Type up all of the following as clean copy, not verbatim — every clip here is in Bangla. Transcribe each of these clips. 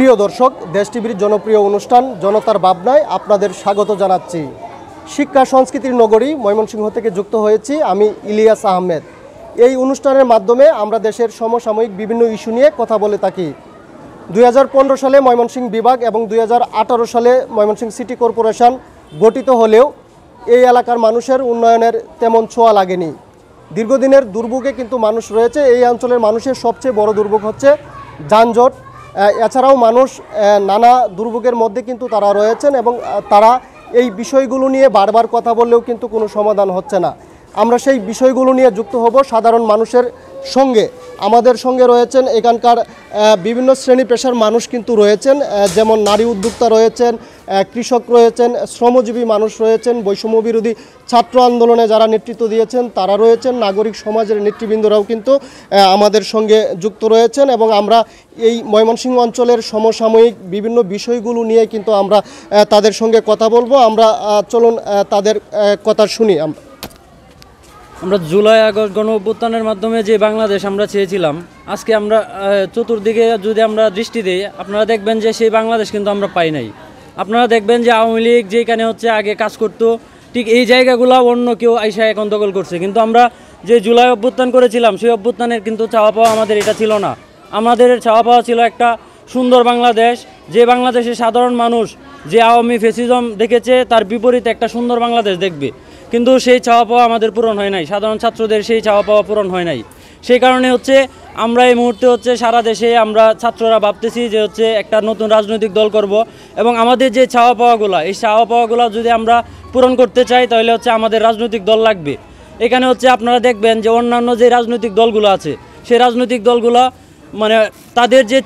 প্রিয় দর্শক, দেশ টিভির জনপ্রিয় অনুষ্ঠান জনতার ভাবনায় আপনাদের স্বাগত জানাচ্ছি। শিক্ষা সংস্কৃতির নগরী ময়মনসিংহ থেকে যুক্ত হয়েছি আমি ইলিয়াস আহমেদ। এই অনুষ্ঠানের মাধ্যমে আমরা দেশের সমসাময়িক বিভিন্ন ইস্যু নিয়ে কথা বলে থাকি। 2015 সালে ময়মনসিংহ বিভাগ এবং 2018 সালে ময়মনসিংহ সিটি কর্পোরেশন গঠিত হলেও এই এলাকার মানুষের উন্নয়নের তেমন ছোঁয়া লাগেনি। দীর্ঘদিনের দুর্ভোগে কিন্তু মানুষ রয়েছে। এই অঞ্চলের মানুষের সবচেয়ে বড় দুর্ভোগ হচ্ছে যানজট। এছাড়াও মানুষ নানা দুর্ভোগের মধ্যে কিন্তু তারা রয়েছেন এবং তারা এই বিষয়গুলো নিয়ে বারবার কথা বললেও কিন্তু কোনো সমাধান হচ্ছে না। আমরা সেই বিষয়গুলো নিয়ে যুক্ত হব সাধারণ মানুষের সঙ্গে। আমাদের সঙ্গে রয়েছেন এখানকার বিভিন্ন শ্রেণী পেশার মানুষ কিন্তু রয়েছেন, যেমন নারী উদ্যোক্তা রয়েছেন, কৃষক রয়েছেন, শ্রমজীবী মানুষ রয়েছেন, বৈষম্য বিরোধী ছাত্র আন্দোলনে যারা নেতৃত্ব দিয়েছেন তারা রয়েছেন, নাগরিক সমাজের নেতৃবৃন্দরাও কিন্তু আমাদের সঙ্গে যুক্ত রয়েছেন এবং আমরা এই ময়মনসিংহ অঞ্চলের সমসাময়িক বিভিন্ন বিষয়গুলো নিয়ে কিন্তু আমরা তাদের সঙ্গে কথা বলবো। আমরা চলুন তাদের কথা শুনি। আমরা জুলাই আগস্ট গণ অভ্যুত্থানের মাধ্যমে যে বাংলাদেশ আমরা চেয়েছিলাম, আজকে আমরা চতুর্দিকে যদি আমরা দৃষ্টি দিই, আপনারা দেখবেন যে সেই বাংলাদেশ কিন্তু আমরা পাই নাই। আপনারা দেখবেন যে আওয়ামী লীগ যেখানে হচ্ছে আগে কাজ করতো, ঠিক এই জায়গাগুলো অন্য কেউ আইসা এখন দখল করছে। কিন্তু আমরা যে জুলাই অভ্যুত্থান করেছিলাম সেই অভ্যুত্থানের কিন্তু চাওয়া পাওয়া আমাদের এটা ছিল না। আমাদের চাওয়া পাওয়া ছিল একটা সুন্দর বাংলাদেশ, যে বাংলাদেশের সাধারণ মানুষ যে আওয়ামী ফ্যাসিজম দেখেছে তার বিপরীতে একটা সুন্দর বাংলাদেশ দেখবে। কিন্তু সেই চাওয়া পাওয়া আমাদের পূরণ হয় নাই, সাধারণ ছাত্রদের সেই চাওয়া পাওয়া পূরণ হয় নাই। সেই কারণে হচ্ছে আমরা এই মুহূর্তে হচ্ছে সারা দেশে আমরা ছাত্ররা ভাবতেছি যে হচ্ছে একটা নতুন রাজনৈতিক দল করব এবং আমাদের যে চাওয়া পাওয়াগুলো, এই চাওয়া পাওয়াগুলো যদি আমরা পূরণ করতে চাই তাহলে হচ্ছে আমাদের রাজনৈতিক দল লাগবে। এখানে হচ্ছে আপনারা দেখবেন যে অন্যান্য যে রাজনৈতিক দলগুলো আছে সেই রাজনৈতিক দলগুলো মানে তাদের যে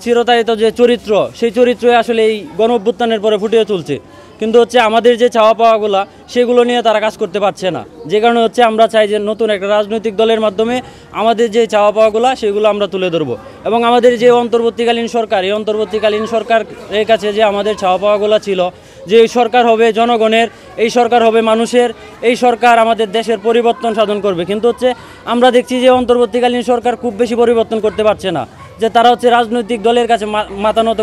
চিরতায়িত যে চরিত্র, সেই চরিত্রই আসলে এই গণ অভ্যুত্থানের পরে ফুটিয়ে তুলছে। কিন্তু হচ্ছে আমাদের যে চাওয়া পাওয়াগুলো সেগুলো নিয়ে তারা কাজ করতে পারছে না। যে কারণে হচ্ছে আমরা চাই যে নতুন একটা রাজনৈতিক দলের মাধ্যমে আমাদের যে চাওয়া পাওয়াগুলো সেগুলো আমরা তুলে ধরবো এবং আমাদের যে অন্তর্বর্তীকালীন সরকার, এই অন্তর্বর্তীকালীন সরকারের কাছে যে আমাদের চাওয়া পাওয়াগুলো ছিল যে এই সরকার হবে জনগণের, এই সরকার হবে মানুষের, এই সরকার আমাদের দেশের পরিবর্তন সাধন করবে। কিন্তু হচ্ছে আমরা দেখছি যে অন্তর্বর্তীকালীন সরকার খুব বেশি পরিবর্তন করতে পারছে না, যে তারা হচ্ছে রাজনৈতিক দলের কাছে মাথা নত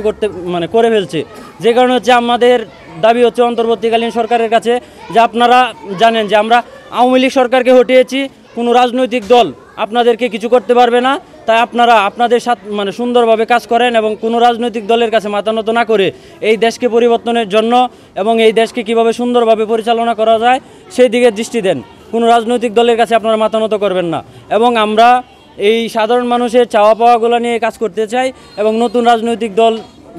করে ফেলছে। যে কারণে হচ্ছে আমাদের দাবি হচ্ছে অন্তর্বর্তীকালীন সরকারের কাছে যে আপনারা জানেন যে আমরা আওয়ামী লীগ সরকারকে হটিয়েছি, কোনো রাজনৈতিক দল আপনাদেরকে কিছু করতে পারবে না। তাই আপনারা আপনাদের সাথে সুন্দরভাবে কাজ করেন এবং কোনো রাজনৈতিক দলের কাছে মাথা নত না করে এই দেশকে পরিবর্তনের জন্য এবং এই দেশকে কিভাবে সুন্দরভাবে পরিচালনা করা যায় সেই দিকে দৃষ্টি দেন। কোনো রাজনৈতিক দলের কাছে আপনারা মাথা নত করবেন না এবং আমরা এই সাধারণ মানুষের চাওয়া পাওয়াগুলো নিয়ে কাজ করতে চাই এবং নতুন রাজনৈতিক দল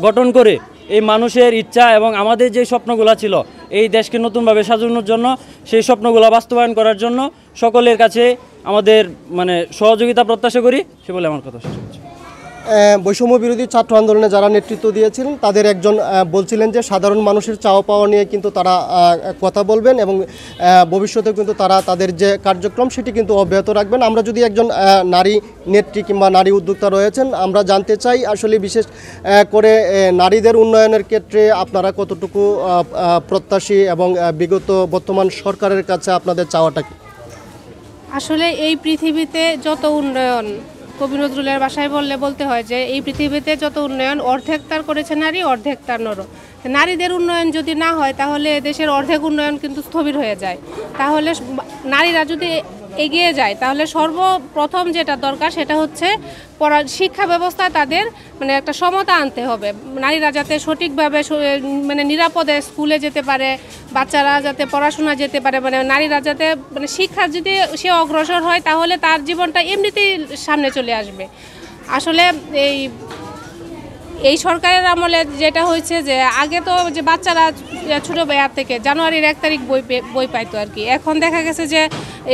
গঠন করে এই মানুষের ইচ্ছা এবং আমাদের যে স্বপ্নগুলো ছিল এই দেশকে নতুনভাবে সাজানোর জন্য, সেই স্বপ্নগুলো বাস্তবায়ন করার জন্য সকলের কাছে আমাদের সহযোগিতা প্রত্যাশা করি। সে বলে আমার কথা শেষ হচ্ছে। বৈষম্য বিরোধী ছাত্র আন্দোলনে যারা নেতৃত্ব দিয়েছিলেন তাদের একজন বলছিলেন যে সাধারণ মানুষের চাওয়া পাওয়া নিয়ে কিন্তু তারা কথা বলবেন এবং ভবিষ্যতে কিন্তু তারা তাদের যে কার্যক্রম সেটি কিন্তু অব্যাহত রাখবেন। আমরা যদি একজন নারী নেত্রী কিংবা নারী উদ্যোক্তা রয়েছেন, আমরা জানতে চাই আসলে বিশেষ করে নারীদের উন্নয়নের ক্ষেত্রে আপনারা কতটুকু প্রত্যাশী এবং বর্তমান সরকারের কাছে আপনাদের চাওয়াটা কি? আসলে এই পৃথিবীতে যত উন্নয়ন, কবি নজরুলের ভাষায় বলতে হয় যে এই পৃথিবীতে যত উন্নয়ন অর্ধেক তার করেছে নারী, অর্ধেক তার নর। নারীদের উন্নয়ন যদি না হয় তাহলে দেশের অর্ধেক উন্নয়ন কিন্তু স্থবির হয়ে যায়। তাহলে নারীরা যদি এগিয়ে যায় তাহলে সর্বপ্রথম যেটা দরকার সেটা হচ্ছে শিক্ষা ব্যবস্থায় তাদের একটা সমতা আনতে হবে। নারীরা যাতে সঠিকভাবে নিরাপদে স্কুলে যেতে পারে, বাচ্চারা যাতে পড়াশোনা যেতে পারে, নারীরা যাতে শিক্ষা যদি সে অগ্রসর হয় তাহলে তার জীবনটা এমনিতেই সামনে চলে আসবে। আসলে এই সরকারের আমলে যেটা হয়েছে যে আগে তো যে বাচ্চারা ছোটো বেয়ার থেকে জানুয়ারির 1 তারিখ বই পাইতো আর কি। এখন দেখা গেছে যে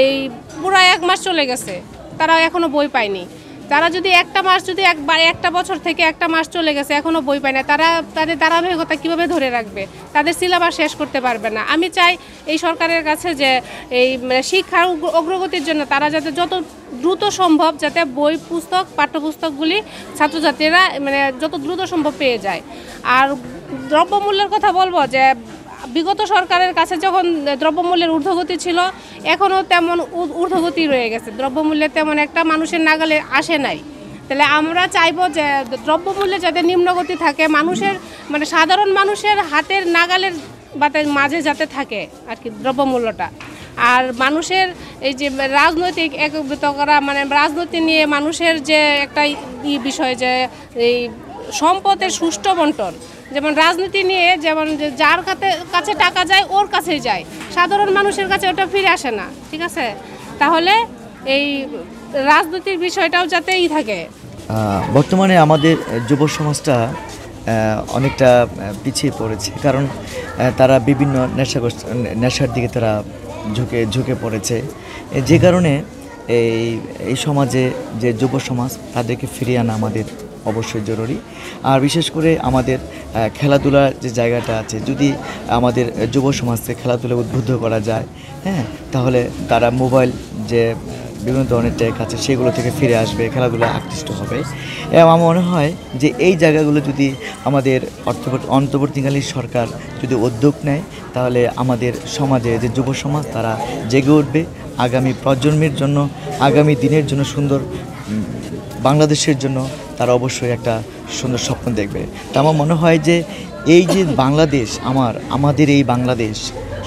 এই পুরো 1 মাস চলে গেছে, তারা এখনও বই পায়নি। তারা যদি একটা মাস একটা বছর থেকে একটা মাস চলে গেছে এখনও বই পায় না, তারা তাদের ধারাবাহিকতা কীভাবে ধরে রাখবে? তাদের সিলেবাস শেষ করতে পারবে না। আমি চাই এই সরকারের কাছে যে এই শিক্ষার অগ্রগতির জন্য তারা যাতে যত দ্রুত সম্ভব যাতে বই পুস্তক পাঠ্যপুস্তকগুলি ছাত্রছাত্রীরা যত দ্রুত সম্ভব পেয়ে যায়। আর দ্রব্যমূল্যের কথা বলবো যে বিগত সরকারের কাছে যখন দ্রব্যমূল্যের ঊর্ধ্বগতি ছিল, এখনও তেমন ঊর্ধ্বগতি রয়ে গেছে। দ্রব্যমূল্যের তেমন একটা মানুষের নাগালে আসে নাই। তাহলে আমরা চাইবো যে দ্রব্যমূল্যে যাতে নিম্নগতি থাকে, মানুষের মানে সাধারণ মানুষের হাতের নাগালের মাঝে যাতে থাকে আর কি দ্রব্যমূল্যটা। আর মানুষের এই যে রাজনৈতিক একত্রিত করা, মানে রাজনীতি নিয়ে মানুষের যে একটা বিষয় যে এই সম্পদের সুষ্ঠু বন্টন, যেমন রাজনীতি নিয়ে যেমন যার কাছে টাকা যায় ওর কাছেই যায়, সাধারণ মানুষের কাছে ওটা ফিরে আসে না, ঠিক আছে? তাহলে এই রাজনীতির বিষয়টাও যাতে থাকে। বর্তমানে আমাদের যুব সমাজটা অনেকটা পিছিয়ে পড়েছে, কারণ তারা বিভিন্ন নেশার দিকে তারা ঝুঁকে পড়েছে, যে কারণে এই সমাজে যে যুব সমাজ তাদেরকে ফিরিয়ে আনা আমাদের অবশ্যই জরুরি। আর বিশেষ করে আমাদের খেলাধুলার যে জায়গাটা আছে, যদি আমাদের যুব সমাজকে খেলাধুলা উদ্বুদ্ধ করা যায়, হ্যাঁ, তাহলে তারা মোবাইল যে বিভিন্ন ধরনের ট্যাগ আছে সেগুলো থেকে ফিরে আসবে, খেলাধুলা আকৃষ্ট হবে। এবং আমার মনে হয় যে এই জায়গাগুলো যদি আমাদের অন্তর্বর্তীকালীন সরকার যদি উদ্যোগ নেয়, তাহলে আমাদের সমাজে যে যুব সমাজ তারা জেগে উঠবে, আগামী প্রজন্মের জন্য, আগামী দিনের জন্য, সুন্দর বাংলাদেশের জন্য তারা অবশ্যই একটা সুন্দর স্বপ্ন দেখবে। তা আমার মনে হয় যে এই যে বাংলাদেশ, আমাদের এই বাংলাদেশ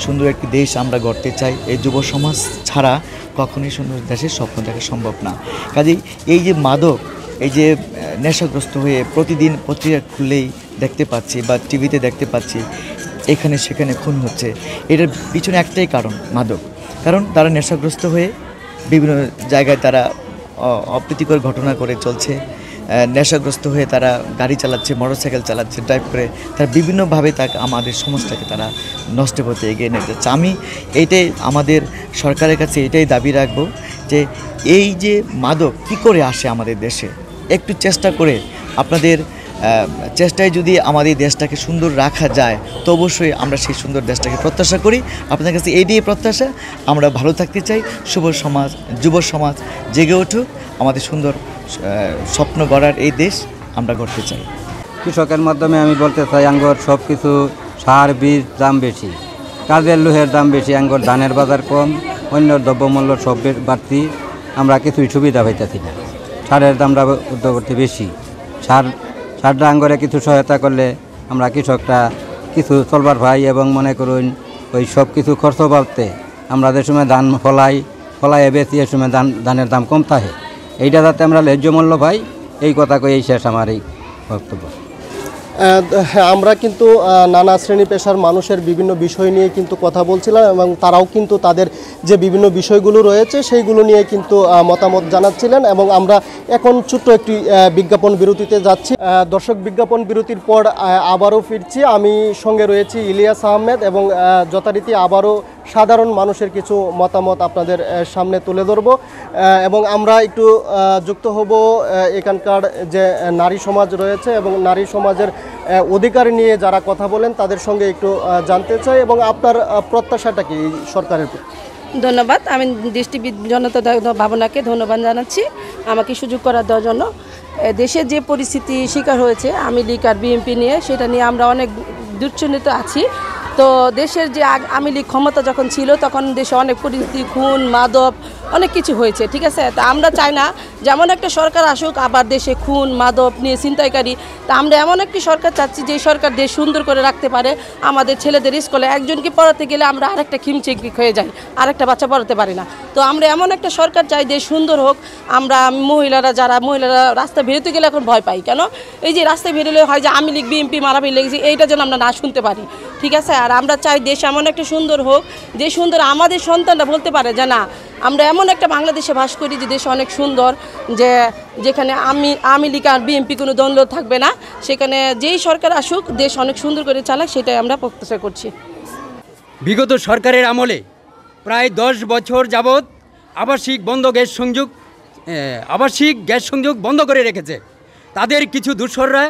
সুন্দর একটি দেশ আমরা গড়তে চাই, এই যুব সমাজ ছাড়া কখনোই সুন্দর দেশের স্বপ্ন দেখা সম্ভব না। কাজেই এই যে মাদক, এই যে নেশাগ্রস্ত হয়ে প্রতিদিন পত্রিকা খুললেই দেখতে পাচ্ছি বা টিভিতে দেখতে পাচ্ছি এখানে সেখানে খুন হচ্ছে, এটার পিছনে একটাই কারণ মাদক। কারণ তারা নেশাগ্রস্ত হয়ে বিভিন্ন জায়গায় তারা অপ্রীতিকর ঘটনা করে চলছে, নেশাগ্রস্ত হয়ে তারা গাড়ি চালাচ্ছে, মোটরসাইকেল চালাচ্ছে, ড্রাইভ করে তারা বিভিন্নভাবে আমাদের সমাজটাকে তারা নষ্ট করতে এগিয়ে নিয়ে যাচ্ছে। আমি এইটাই আমাদের সরকারের কাছে এটাই দাবি রাখবো যে এই যে মাদক কি করে আসে আমাদের দেশে, একটু চেষ্টা করে আপনাদের চেষ্টায় যদি আমাদের দেশটাকে সুন্দর রাখা যায়, তো অবশ্যই আমরা সেই সুন্দর দেশটাকে প্রত্যাশা করি। আপনাদের কাছে এইটাই প্রত্যাশা, আমরা ভালো থাকতে চাই, যুব সমাজ জেগে উঠুক, আমাদের সুন্দর স্বপ্ন গড়ার এই দেশ আমরা গড়তে চাই। কৃষকের মাধ্যমে আমি বলতে চাই, আঙ্গর সব কিছু সার বীজ দাম বেশি, কাজের লোহের দাম বেশি, আঙ্গর ধানের বাজার কম, অন্য দ্রব্যমূল্য সব বাড়তি, আমরা কিছুই সুবিধা পাইতেছি না। সারের দামটা উদ্যোগতে বেশি, সারটা আঙ্গরে কিছু সহায়তা করলে আমরা কৃষকরা কিছু চলবার ভাই, এবং মনে করুন ওই সব কিছু খরচ বাড়তে আমরা যে সময় ধান ফলাইয়ে বেশি, এ সময় ধানের দাম কম থাকে, এইটা যাতে আমরা ন্যায্য মূল্য পাই, এই কথা কই শেষ আমার এই বক্তব্য। আমরা কিন্তু নানা শ্রেণী পেশার মানুষের বিভিন্ন বিষয় নিয়ে কিন্তু কথা বলছিলাম, এবং তারাও কিন্তু তাদের যে বিভিন্ন বিষয়গুলো রয়েছে সেইগুলো নিয়ে কিন্তু মতামত জানাচ্ছিলেন। এবং আমরা এখন ছোট্ট একটি বিজ্ঞাপন বিরতিতে যাচ্ছি। দর্শক, বিজ্ঞাপন বিরতির পর আবারও ফিরছি। আমি সঙ্গে রয়েছি ইলিয়াস আহমেদ, এবং যথারীতি আবারও সাধারণ মানুষের কিছু মতামত আপনাদের সামনে তুলে ধরব, এবং আমরা একটু যুক্ত হব এখানকার যে নারী সমাজ রয়েছে এবং নারী সমাজের অধিকার নিয়ে যারা কথা বলেন তাদের সঙ্গে একটু জানতে চাই। এবং আপনার প্রত্যাশাটা কি সরকারের? ধন্যবাদ। আমি দৃষ্টি জনতা ভাবনাকে ধন্যবাদ জানাচ্ছি আমাকে সুযোগ করার দেওয়ার জন্য। দেশের যে পরিস্থিতি শিকার হয়েছে আওয়ামী লীগ আর বিএনপি নিয়ে, সেটা নিয়ে আমরা অনেক দুশ্চিন্তিত আছি। তো দেশের যে আওয়ামী লীগ ক্ষমতা যখন ছিল তখন দেশে অনেক পরিস্থিতি, খুন, মাদক, অনেক কিছু হয়েছে, ঠিক আছে? তা আমরা চাই না যেমন একটা সরকার আসুক আবার দেশে খুন মাদক নিয়ে ছিনতাইকারী। তা আমরা এমন একটি সরকার চাচ্ছি যে সরকার দেশ সুন্দর করে রাখতে পারে। আমাদের ছেলেদের স্কুলে একজনকে পড়াতে গেলে আমরা আরেকটা খিমচিক হয়ে যাই, আরেকটা বাচ্চা পড়াতে পারি না। তো আমরা এমন একটা সরকার চাই দেশ সুন্দর হোক। আমরা মহিলারা রাস্তা বেরোতে গেলে এখন ভয় পাই, কেন? এই যে রাস্তায় বেরোলে হয় যে আওয়ামী লীগ বিএনপি মারামারি লেগেছে, এইটা যেন আমরা না শুনতে পারি, ঠিক আছে? আর আমরা চাই দেশ এমন একটা সুন্দর হোক যে সুন্দর আমাদের সন্তানরা বলতে পারে যে না, আমরা এমন একটা বাংলাদেশে বাস করি যে দেশ অনেক সুন্দর, যে যেখানে আওয়ামী লীগ আর বিএনপি কোনো দ্বন্দ্ব থাকবে না, সেখানে যেই সরকার আসুক দেশ অনেক সুন্দর করে চালাক, সেটাই আমরা প্রত্যাশা করছি। বিগত সরকারের আমলে প্রায় 10 বছর যাবৎ আবাসিক গ্যাস সংযোগ বন্ধ করে রেখেছে। তাদের কিছু দূষররা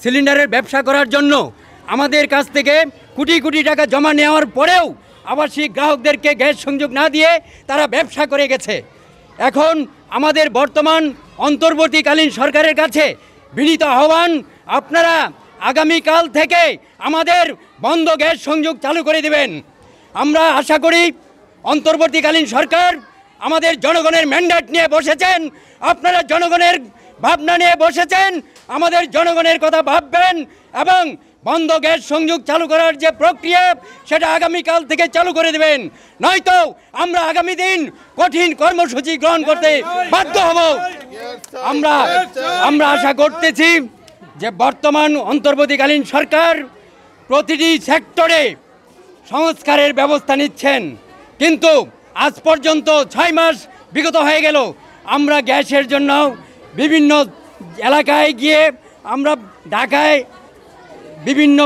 সিলিন্ডারের ব্যবসা করার জন্য আমাদের কাছ থেকে কোটি কোটি টাকা জমা নেওয়ার পরেও আবাসিক গ্রাহকদেরকে গ্যাস সংযোগ না দিয়ে তারা ব্যবসা করে গেছে। এখন আমাদের বর্তমান অন্তর্বর্তীকালীন সরকারের কাছে বিনীত আহ্বান, আপনারা আগামীকাল থেকে আমাদের বন্ধ গ্যাস সংযোগ চালু করে দেবেন। আমরা আশা করি অন্তর্বর্তীকালীন সরকার আমাদের জনগণের ম্যান্ডেট নিয়ে বসেছেন, আপনারা জনগণের ভাবনা নিয়ে বসেছেন, আমাদের জনগণের কথা ভাববেন এবং বন্ধ গ্যাস সংযোগ চালু করার যে প্রক্রিয়া সেটা আগামীকাল থেকে চালু করে দেবেন, নয়তো আমরা আগামী দিন কঠিন কর্মসূচি গ্রহণ করতে বাধ্য হব। আমরা আশা করতেছি যে বর্তমান অন্তর্বর্তীকালীন সরকার প্রতিটি সেক্টরে সংস্কারের ব্যবস্থা নিচ্ছেন, কিন্তু আজ পর্যন্ত 6 মাস বিগত হয়ে গেল, আমরা গ্যাসের জন্য বিভিন্ন এলাকায় গিয়ে আমরা ঢাকায় বিভিন্ন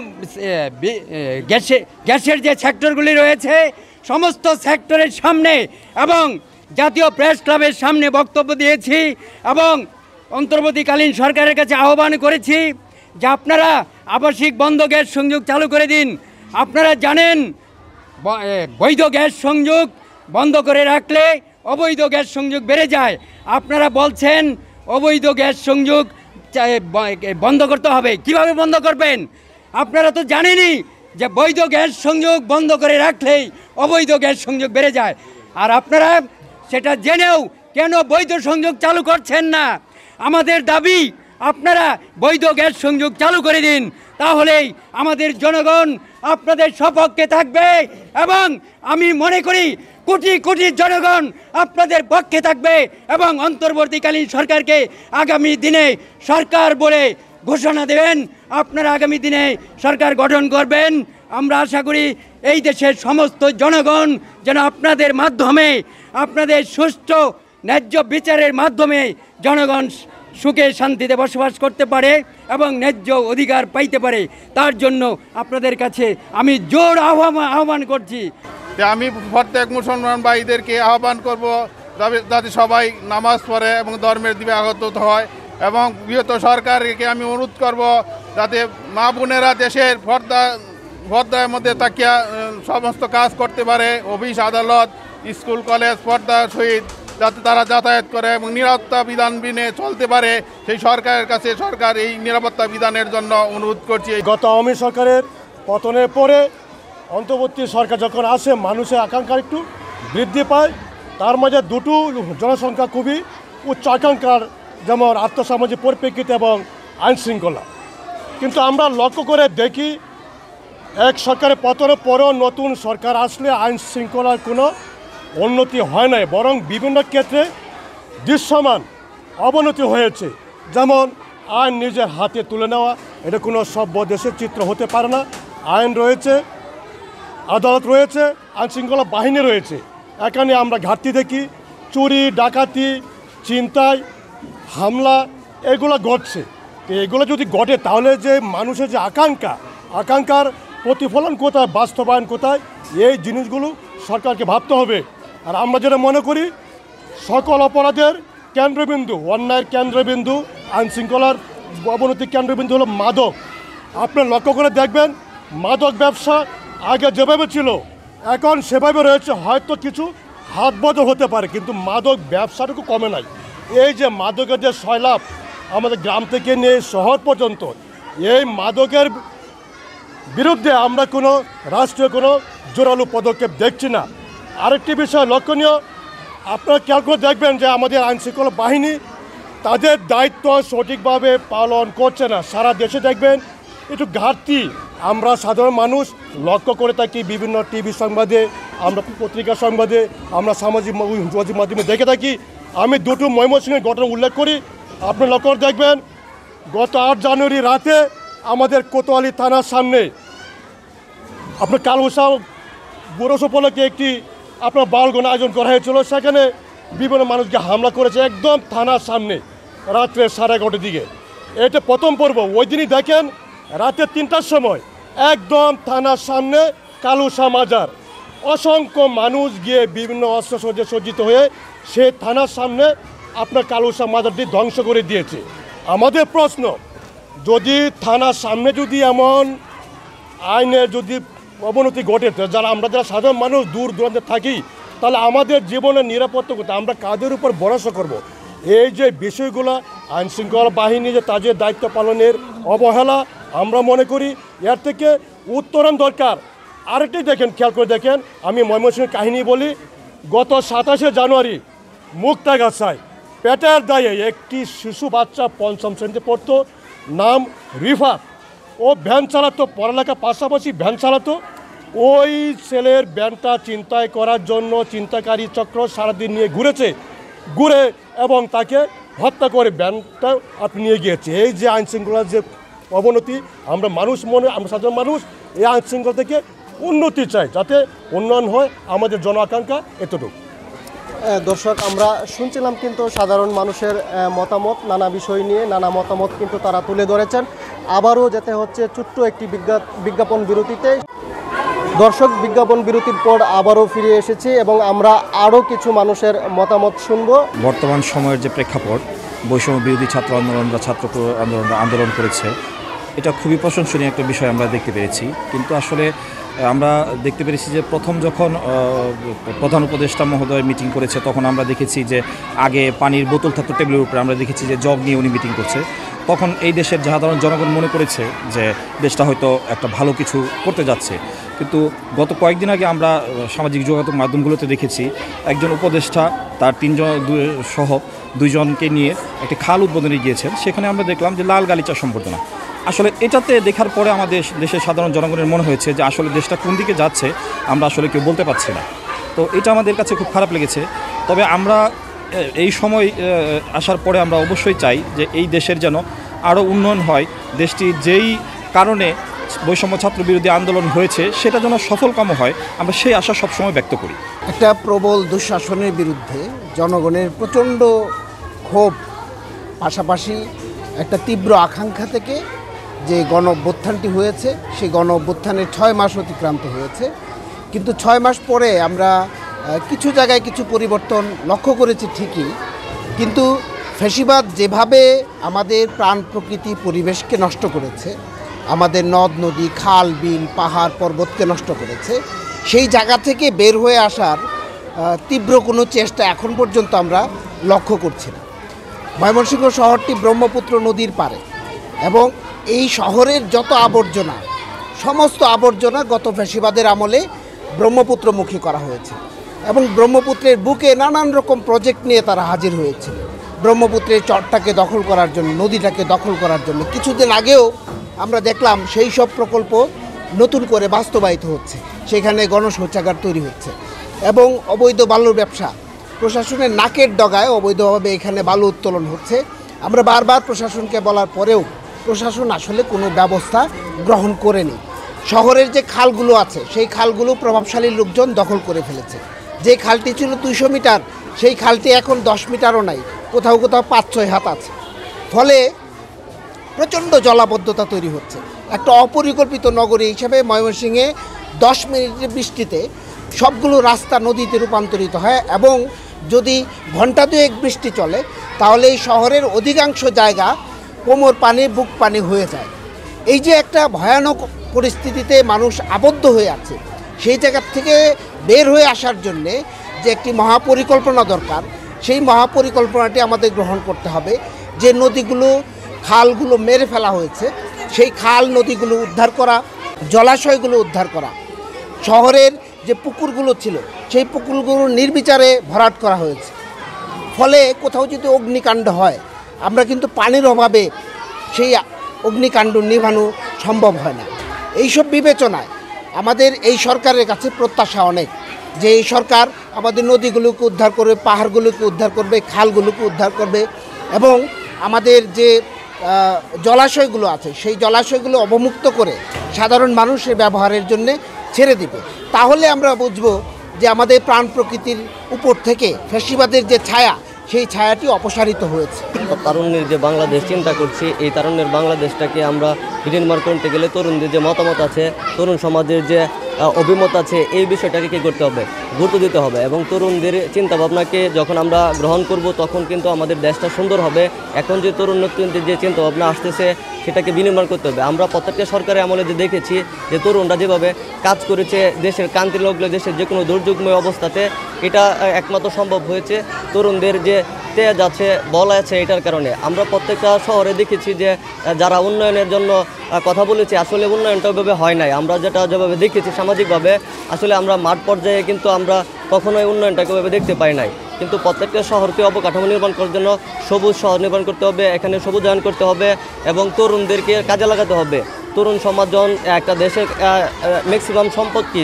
গ্যাসের যে সেক্টরগুলি রয়েছে সমস্ত সেক্টরের সামনে এবং জাতীয় প্রেস ক্লাবের সামনে বক্তব্য দিয়েছি এবং অন্তর্বর্তীকালীন সরকারের কাছে আহ্বান করেছি যে আপনারা আবাসিক বন্ধ গ্যাস সংযোগ চালু করে দিন। আপনারা জানেন বৈধ গ্যাস সংযোগ বন্ধ করে রাখলে অবৈধ গ্যাস সংযোগ বেড়ে যায়। আপনারা বলছেন অবৈধ গ্যাস সংযোগ বন্ধ করতে হবে, কিভাবে বন্ধ করবেন? আপনারা তো জানেনই যে বৈধ গ্যাস সংযোগ বন্ধ করে রাখলেই অবৈধ গ্যাস সংযোগ বেড়ে যায়, আর আপনারা সেটা জেনেও কেন বৈধ সংযোগ চালু করছেন না? আমাদের দাবি আপনারা বৈধ গ্যাস সংযোগ চালু করে দিন, তাহলেই আমাদের জনগণ আপনাদের সপক্ষে থাকবে এবং আমি মনে করি কোটি কোটি জনগণ আপনাদের পক্ষে থাকবে এবং অন্তর্বর্তীকালীন সরকারকে আগামী দিনে সরকার বলে ঘোষণা দেবেন। আপনারা আগামী দিনে সরকার গঠন করবেন। আমরা আশা করি এই দেশের সমস্ত জনগণ যেন আপনাদের মাধ্যমে, আপনাদের সুষ্ঠু ন্যায্য বিচারের মাধ্যমে জনগণ সুখে শান্তিতে বসবাস করতে পারে এবং ন্যায্য অধিকার পাইতে পারে। তার জন্য আপনাদের কাছে আমি জোর আহ্বান করছি। আমি প্রত্যেক মুসলমান ভাইদেরকে আহ্বান করব যাতে সবাই নামাজ পড়ে এবং ধর্মের দিকে আগত হয়, এবং বৃহত্তর সরকারকে আমি অনুরোধ করব যাতে মা বোনেরা দেশের পর্দার মধ্যে তাকিয়া সমস্ত কাজ করতে পারে, অফিস আদালত স্কুল কলেজ পর্দার সহিত যাতে তারা যাতায়াত করে এবং নিরাপত্তা বিধান মেনে চলতে পারে, সেই সরকারের কাছে সরকার এই নিরাপত্তা বিধানের জন্য অনুরোধ করছি। গত আওয়ামী সরকারের পতনের পরে অন্তর্বর্তী সরকার যখন আসে মানুষের আকাঙ্ক্ষা একটু বৃদ্ধি পায়, তার মাঝে দুটো জনসংখ্যা খুবই উচ্চ আকাঙ্ক্ষার, যেমন আর্থসামাজিক পরিপ্রেক্ষিতে এবং আইন শৃঙ্খলা। কিন্তু আমরা লক্ষ্য করে দেখি এক সরকারের পতনের পরেও নতুন সরকার আসলে আইন শৃঙ্খলার কোনো উন্নতি হয় নাই, বরং বিভিন্ন ক্ষেত্রে দৃশ্যমান অবনতি হয়েছে। যেমন আইন নিজের হাতে তুলে নেওয়া, এটা কোনো সভ্য দেশের চিত্র হতে পারে না। আইন রয়েছে, আদালত রয়েছে, আইনশৃঙ্খলা বাহিনী রয়েছে, এখানে আমরা ঘাটতি দেখি। চুরি ডাকাতি ছিনতাই হামলা এগুলো ঘটছে। তো এগুলো যদি ঘটে তাহলে যে মানুষের যে আকাঙ্ক্ষার প্রতিফলন কোথায়, বাস্তবায়ন কোথায়, এই জিনিসগুলো সরকারকে ভাবতে হবে। আর আমরা যেটা মনে করি সকল অপরাধের কেন্দ্রবিন্দু, অন্যায়ের কেন্দ্রবিন্দু, আইনশৃঙ্খলার অবনতির কেন্দ্রবিন্দু হলো মাদক। আপনার লক্ষ্য করে দেখবেন মাদক ব্যবসা আগে যেভাবে ছিল এখন সেভাবে রয়েছে, হয়তো কিছু হাত বদল হতে পারে, কিন্তু মাদক ব্যবসাটুকু কমে নাই। এই যে মাদকের যে সয়লাভ আমাদের গ্রাম থেকে নিয়ে শহর পর্যন্ত, এই মাদকের বিরুদ্ধে আমরা কোনো রাষ্ট্রীয় কোনো জোরালো পদক্ষেপ দেখছি না। আরেকটি বিষয় লক্ষণীয়, আপনারা খেয়াল করে দেখবেন যে আমাদের আইনশৃঙ্খলা বাহিনী তাদের দায়িত্ব সঠিকভাবে পালন করছে না। সারা দেশে দেখবেন একটু ঘাটতি আমরা সাধারণ মানুষ লক্ষ্য করে থাকি, বিভিন্ন টিভি সংবাদে, আমরা পত্রিকা সংবাদে, আমরা সামাজিক যোগাযোগ মাধ্যমে দেখে থাকি। আমি দুটো ময়মনসিংহের ঘটনা উল্লেখ করি, আপনি লক্ষ্য করে দেখবেন গত 8 জানুয়ারি রাতে আমাদের কোতোয়ালি থানার সামনে আপনার কালুসা বুড়োস উপলক্ষে একটি আপনার বাউলগণ আয়োজন করা হয়েছিল, সেখানে বিভিন্ন মানুষকে হামলা করেছে একদম থানার সামনে রাত্রে 11:30 দিকে। এটা প্রথম পর্ব। ওই দিনই দেখেন রাতে 3টার সময় একদম থানার সামনে কালুসা মাজার, অসংখ্য মানুষ গিয়ে বিভিন্ন অস্ত্রসজ্জে সজ্জিত হয়ে সে থানার সামনে আপনার কালুসা মাজারটি ধ্বংস করে দিয়েছে। আমাদের প্রশ্ন, যদি থানার সামনে যদি এমন আইনের যদি অবনতি ঘটে, আমরা যারা সাধারণ মানুষ দূর দূরান্তে থাকি, তাহলে আমাদের জীবনের নিরাপত্তা কোথায়, আমরা কাদের উপর ভরসা করব? এই যে বিষয়গুলো আইনশৃঙ্খলা বাহিনী যে তাদের দায়িত্ব পালনের অবহেলা, আমরা মনে করি এর থেকে উত্তরণ দরকার। আরেকটি দেখেন, খেয়াল করে দেখেন, আমি ময়মনসিংহের কাহিনী বলি। গত 27শে জানুয়ারি মুক্তাগাছায় পেটের দায়ে একটি শিশু বাচ্চা 5ম শ্রেণীতে পড়তো, নাম রিফাত। ও ভ্যান চালাতো, পড়ালেখার পাশাপাশি ভ্যান চালাতো। ওই ছেলের ভ্যানটা ছিনতাই করার জন্য ছিনতাইকারী চক্র সারাদিন নিয়ে ঘুরে এবং তাকে হত্যা করে ভ্যানটা আপনি নিয়ে গিয়েছে। এই যে আইনশৃঙ্খলার যে অবনতি, আমরা সাধারণ মানুষ এই আইনশৃঙ্খলা থেকে উন্নতি চাই, যাতে উন্নয়ন হয়, আমাদের জন আকাঙ্ক্ষা এতটুকু। দর্শক, আমরা শুনছিলাম কিন্তু সাধারণ মানুষের মতামত, নানা বিষয় নিয়ে নানা মতামত কিন্তু তারা তুলে ধরেছেন। আবারও যেতে হচ্ছে ছোট্ট একটি বিজ্ঞাপন বিরতিতে। দর্শক, বিজ্ঞাপন বিরতির পর আবারও ফিরে এসেছি এবং আমরা আরও কিছু মানুষের মতামত শুনব। বর্তমান সময়ের যে প্রেক্ষাপট, বৈষম্য বিরোধী ছাত্র আন্দোলন করেছে, এটা খুবই প্রশংসনীয় একটা বিষয় আমরা দেখতে পেরেছি। কিন্তু আসলে আমরা দেখতে পেরেছি যে প্রথম যখন প্রধান উপদেষ্টা মহোদয় মিটিং করেছে, তখন আমরা দেখেছি যে আগে পানির বোতল থাকতো টেবিলের উপরে, আমরা দেখেছি যে জগ নিয়ে উনি মিটিং করছে। তখন এই দেশের সাধারণ জনগণ মনে করেছে যে দেশটা হয়তো একটা ভালো কিছু করতে যাচ্ছে। কিন্তু গত কয়েকদিন আগে আমরা সামাজিক যোগাযোগ মাধ্যমগুলোতে দেখেছি একজন উপদেষ্টা তার 3 জন সহ 2 জনকে নিয়ে একটি খাল উদ্বোধনে গিয়েছেন। সেখানে আমরা দেখলাম যে লাল গালিচা সম্বর্ধনা। আসলে এটাতে দেখার পরে আমাদের দেশের সাধারণ জনগণের মনে হয়েছে যে আসলে দেশটা কোন দিকে যাচ্ছে আমরা আসলে কেউ বলতে পারছি না। তো এটা আমাদের কাছে খুব খারাপ লেগেছে। তবে আমরা এই সময় আসার পরে আমরা অবশ্যই চাই যে এই দেশের যেন আরও উন্নয়ন হয়, দেশটি যেই কারণে বৈষম্য ছাত্র বিরোধী আন্দোলন হয়েছে সেটা যেন সফলকাম হয়, আমরা সেই আশা সবসময় ব্যক্ত করি। একটা প্রবল দুঃশাসনের বিরুদ্ধে জনগণের প্রচণ্ড ক্ষোভ, পাশাপাশি একটা তীব্র আকাঙ্ক্ষা থেকে যে গণ অভ্যুত্থানটি হয়েছে, সেই গণ অভ্যুত্থানের 6 মাস অতিক্রান্ত হয়েছে। কিন্তু 6 মাস পরে আমরা কিছু জায়গায় কিছু পরিবর্তন লক্ষ্য করেছি ঠিকই, কিন্তু ফ্যাসিবাদ যেভাবে আমাদের প্রাণ প্রকৃতি পরিবেশকে নষ্ট করেছে, আমাদের নদ নদী, খাল বিল, পাহাড় পর্বতকে নষ্ট করেছে, সেই জায়গা থেকে বের হয়ে আসার তীব্র কোনো চেষ্টা এখন পর্যন্ত আমরা লক্ষ্য করছি না। ময়মনসিংহ শহরটি ব্রহ্মপুত্র নদীর পাড়ে এবং এই শহরের যত আবর্জনা, সমস্ত আবর্জনা গত ফ্যাসিবাদের আমলে ব্রহ্মপুত্রমুখী করা হয়েছে এবং ব্রহ্মপুত্রের বুকে নানান রকম প্রজেক্ট নিয়ে তারা হাজির হয়েছিল ব্রহ্মপুত্রের চরটাকে দখল করার জন্য, নদীটাকে দখল করার জন্য। কিছুদিন আগেও আমরা দেখলাম সেই সব প্রকল্প নতুন করে বাস্তবায়িত হচ্ছে, সেখানে গণশৌচাগার তৈরি হচ্ছে এবং অবৈধ বালুর ব্যবসা, প্রশাসনের নাকের ডগায় অবৈধভাবে এখানে বালু উত্তোলন হচ্ছে। আমরা বারবার প্রশাসনকে বলার পরেও প্রশাসন আসলে কোনো ব্যবস্থা গ্রহণ করেনি। শহরের যে খালগুলো আছে সেই খালগুলো প্রভাবশালী লোকজন দখল করে ফেলেছে। যে খালটি ছিল 200 মিটার, সেই খালটি এখন 10 মিটারও নাই, কোথাও কোথাও 5-6 হাত আছে। ফলে প্রচণ্ড জলাবদ্ধতা তৈরি হচ্ছে। একটা অপরিকল্পিত নগরী হিসেবে ময়মনসিংহে 10 মিনিটের বৃষ্টিতে সবগুলো রাস্তা নদীতে রূপান্তরিত হয় এবং যদি ঘন্টা 2 বৃষ্টি চলে তাহলে এই শহরের অধিকাংশ জায়গা কোমর পানি, বুক পানি হয়ে যায়। এই যে একটা ভয়ানক পরিস্থিতিতে মানুষ আবদ্ধ হয়ে আছে, সেই জায়গা থেকে বের হয়ে আসার জন্যে যে একটি মহাপরিকল্পনা দরকার, সেই মহাপরিকল্পনাটি আমাদের গ্রহণ করতে হবে। যে নদীগুলো, খালগুলো মেরে ফেলা হয়েছে, সেই খাল নদীগুলো উদ্ধার করা, জলাশয়গুলো উদ্ধার করা। শহরের যে পুকুরগুলো ছিল সেই পুকুরগুলো নির্বিচারে ভরাট করা হয়েছে। ফলে কোথাও যদি অগ্নিকাণ্ড হয়, আমরা কিন্তু পানির অভাবে সেই অগ্নিকাণ্ড নিভানো সম্ভব হয় না। এইসব বিবেচনায় আমাদের এই সরকারের কাছে প্রত্যাশা অনেক, যে এই সরকার আমাদের নদীগুলোকে উদ্ধার করবে, পাহাড়গুলোকে উদ্ধার করবে, খালগুলোকে উদ্ধার করবে এবং আমাদের যে জলাশয়গুলো আছে সেই জলাশয়গুলো অবমুক্ত করে সাধারণ মানুষের ব্যবহারের জন্য ছেড়ে দিবে। তাহলে আমরা বুঝব যে আমাদের প্রাণ প্রকৃতির উপর থেকে ফ্যাসিবাদের যে ছায়া, সেই ছায়াটি অপসারিত হয়েছে। তারুণ্যের যে বাংলাদেশ চিন্তা করছি, এই তারুণ্যের বাংলাদেশটাকে আমরা বিনির্মাণ করতে গেলে তরুণদের যে মতামত আছে, তরুণ সমাজের যে অভিমত আছে, এই বিষয়টাকে কী করতে হবে, গুরুত্ব দিতে হবে এবং তরুণদের চিন্তাভাবনাকে যখন আমরা গ্রহণ করব তখন কিন্তু আমাদের দেশটা সুন্দর হবে। এখন যে তরুণ নতুনদের যে চিন্তাভাবনা আসতেছে সেটাকে বিনির্মাণ করতে হবে। আমরা প্রত্যেকটা সরকারের আমলে যে দেখেছি যে তরুণরা যেভাবে কাজ করেছে দেশের ক্রান্তি লগ্নে, দেশের যে কোনো দুর্যোগময় অবস্থাতে, এটা একমাত্র সম্ভব হয়েছে তরুণদের যে তেজ আছে, বল আছে, এটার কারণে। আমরা প্রত্যেকটা শহরে দেখেছি যে যারা উন্নয়নের জন্য কথা বলেছে, আসলে উন্নয়নটা ওইভাবে হয় নাই। আমরা যেভাবে দেখেছি সামাজিকভাবে, আসলে আমরা মাঠ পর্যায়ে কিন্তু আমরা কখনোই উন্নয়নটাকে ওইভাবে দেখতে পাই নাই। কিন্তু প্রত্যেকটা শহরকে অবকাঠামো নির্মাণ করার জন্য সবুজ শহর নির্মাণ করতে হবে, এখানে সবুজায়ন করতে হবে এবং তরুণদেরকে কাজে লাগাতে হবে। তরুণ সমাজন একটা দেশের ম্যাক্সিমাম সম্পদ কি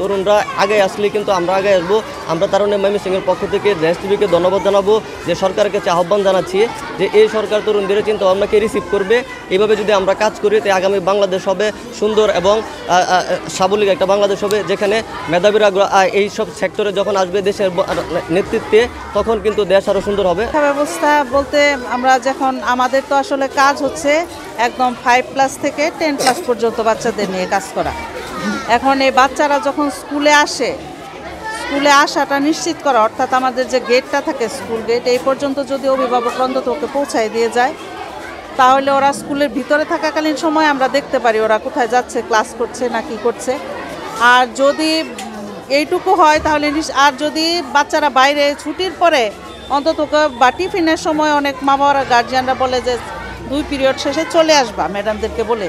তরুণরা আগে আসলে কিন্তু আমরা আগে আসবো। আমরা তারুণ্যের ময়মনসিংহের পক্ষ থেকে দেশ টিভিকে ধন্যবাদ জানাবো, যে সরকারের কাছে আহ্বান জানাচ্ছি যে এই সরকার তরুণদের চিন্তা ভাবনাকে রিসিভ করবে। এইভাবে যদি আমরা কাজ করি তো আগামী বাংলাদেশ হবে সুন্দর এবং সাবলীল একটা বাংলাদেশ হবে, যেখানে মেধাবীরা এই সব সেক্টরে যখন আসবে দেশের নেতৃত্বে, তখন কিন্তু দেশ আরও সুন্দর হবে। শিক্ষা ব্যবস্থা বলতে আমরা যখন আমাদের তো আসলে কাজ হচ্ছে একদম 5+ থেকে 10+ পর্যন্ত বাচ্চাদের নিয়ে কাজ করা। এখন এই বাচ্চারা যখন স্কুলে আসাটা নিশ্চিত করা, অর্থাৎ আমাদের যে গেটটা থাকে স্কুল গেট, এই পর্যন্ত যদি অভিভাবক অন্তত ওকে পৌঁছায় দিয়ে যায়, তাহলে ওরা স্কুলের ভিতরে থাকাকালীন সময় আমরা দেখতে পারি ওরা কোথায় যাচ্ছে, ক্লাস করছে না কি করছে। আর যদি এইটুকু হয় তাহলে আর যদি বাচ্চারা বাইরে ছুটির পরে অন্তত বা টিফিনের সময় অনেক মা বাবারা গার্জিয়ানরা বলে যে 2 পিরিয়ড শেষে চলে আসবা ম্যাডামদেরকে বলে,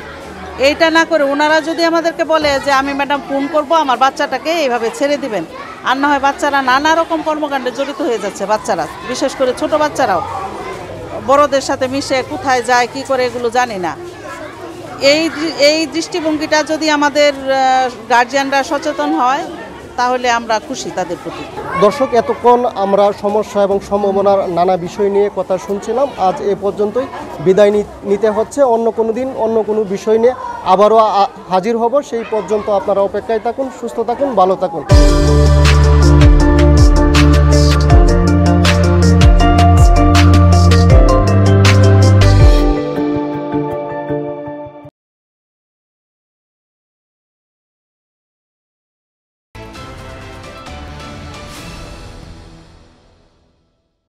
এইটা না করে ওনারা যদি আমাদেরকে বলে যে আমি ম্যাডাম ফোন করব, আমার বাচ্চাটাকে এইভাবে ছেড়ে দিবেন, আর না হয় বাচ্চারা নানা রকম কর্মকাণ্ডে জড়িত হয়ে যাচ্ছে। বাচ্চারা বিশেষ করে ছোট বাচ্চারাও বড়দের সাথে মিশে কোথায় যায় কি করে এগুলো জানি না। এই দৃষ্টিভঙ্গিটা যদি আমাদের গার্জিয়ানরা সচেতন হয় তাহলে আমরা খুশি তাদের প্রতি। দর্শক, এতক্ষণ আমরা সমস্যা এবং সম্ভাবনার নানা বিষয় নিয়ে কথা শুনছিলাম। আজ এ পর্যন্তই, বিদায় নিতে হচ্ছে। অন্য কোনো দিন অন্য কোনো বিষয় নিয়ে আবারও হাজির হব। সেই পর্যন্ত আপনারা অপেক্ষায় থাকুন, সুস্থ থাকুন, ভালো থাকুন।